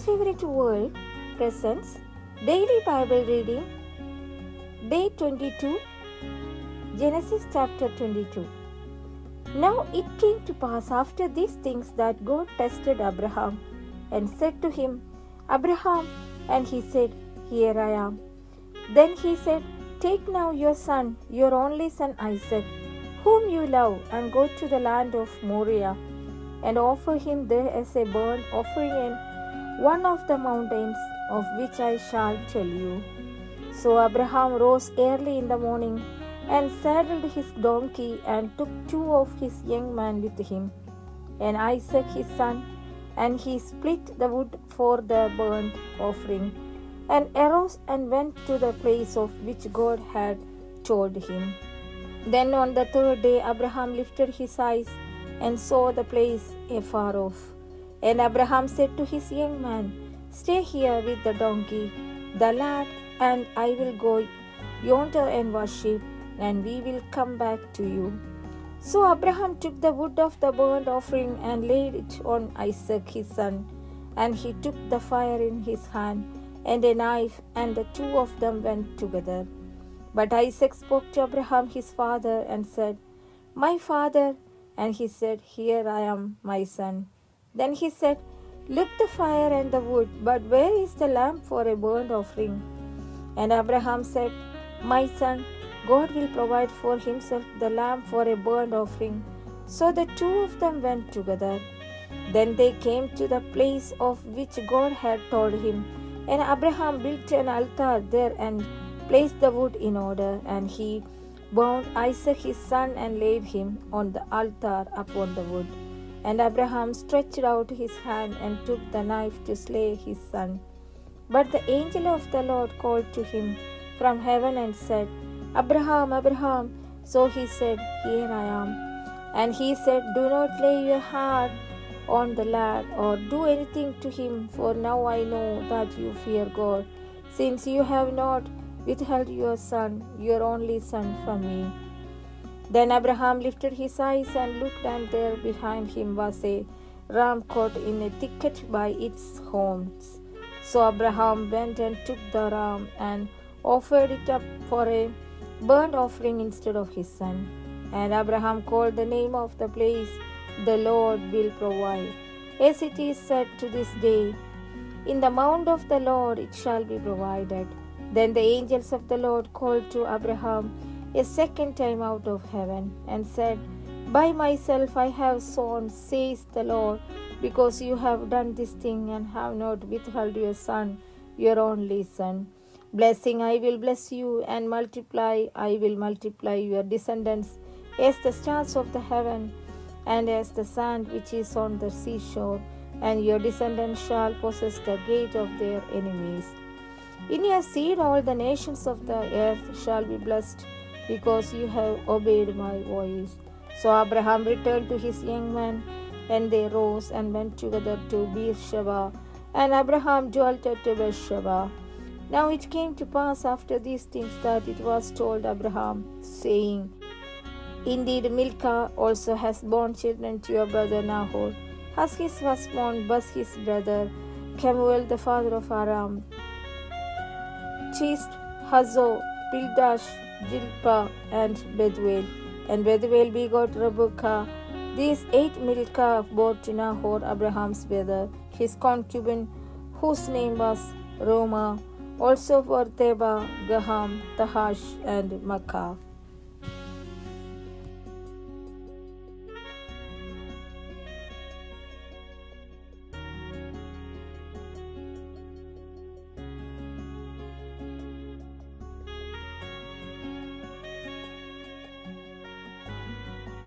God's Favorite World presents Daily Bible Reading, Day 22, Genesis chapter 22. Now it came to pass after these things that God tested Abraham and said to him, Abraham, and he said, Here I am. Then he said, Take now your son, your only son Isaac, whom you love, and go to the land of Moriah, and offer him there as a burnt offering in one of the mountains of which I shall tell you. So Abraham rose early in the morning and saddled his donkey and took 2 of his young men with him, and Isaac his son, and he split the wood for the burnt offering, and arose and went to the place of which God had told him. Then on the 3rd day Abraham lifted his eyes and saw the place afar off. And Abraham said to his young man, Stay here with the donkey, the lad, and I will go yonder and worship, and we will come back to you. So Abraham took the wood of the burnt offering and laid it on Isaac his son, and he took the fire in his hand and a knife, and the 2 of them went together. But Isaac spoke to Abraham his father and said, My father. And he said, Here I am, my son. Then he said, Look the fire and the wood, but where is the lamb for a burnt offering? And Abraham said, My son, God will provide for himself the lamb for a burnt offering. So the 2 of them went together. Then they came to the place of which God had told him, and Abraham built an altar there and placed the wood in order, and he bound Isaac his son and laid him on the altar upon the wood. And Abraham stretched out his hand and took the knife to slay his son. But the angel of the Lord called to him from heaven and said, Abraham, Abraham. So he said, Here I am. And he said, Do not lay your hand on the lad or do anything to him, for now I know that you fear God, since you have not withheld your son, your only son, from me. Then Abraham lifted his eyes and looked, and there behind him was a ram caught in a thicket by its horns. So Abraham went and took the ram and offered it up for a burnt offering instead of his son. And Abraham called the name of the place, The Lord will provide. As it is said to this day, In the mount of the Lord it shall be provided. Then the angels of the Lord called to Abraham a second time out of heaven, and said, By myself I have sworn, says the Lord, because you have done this thing and have not withheld your son, your only son. Blessing I will bless you, and multiply I will multiply your descendants as the stars of the heaven, and as the sand which is on the seashore, and your descendants shall possess the gate of their enemies. In your seed all the nations of the earth shall be blessed, because you have obeyed my voice. So Abraham returned to his young men, and they rose and went together to Beersheba, and Abraham dwelt at Beersheba. Now it came to pass after these things that it was told Abraham, saying, Indeed Milcah also has borne children to your brother Nahor, as his firstborn Buz his brother, Kemuel the father of Aram, Chist, Hazo, Pildash, Jilpah, and Bethuel. And Bethuel begot Rebekah. These 8 Milcah bore to Nahor, Abraham's brother, his concubine, whose name was Roma, also for Theba, Gaham, Tahash, and Makkah.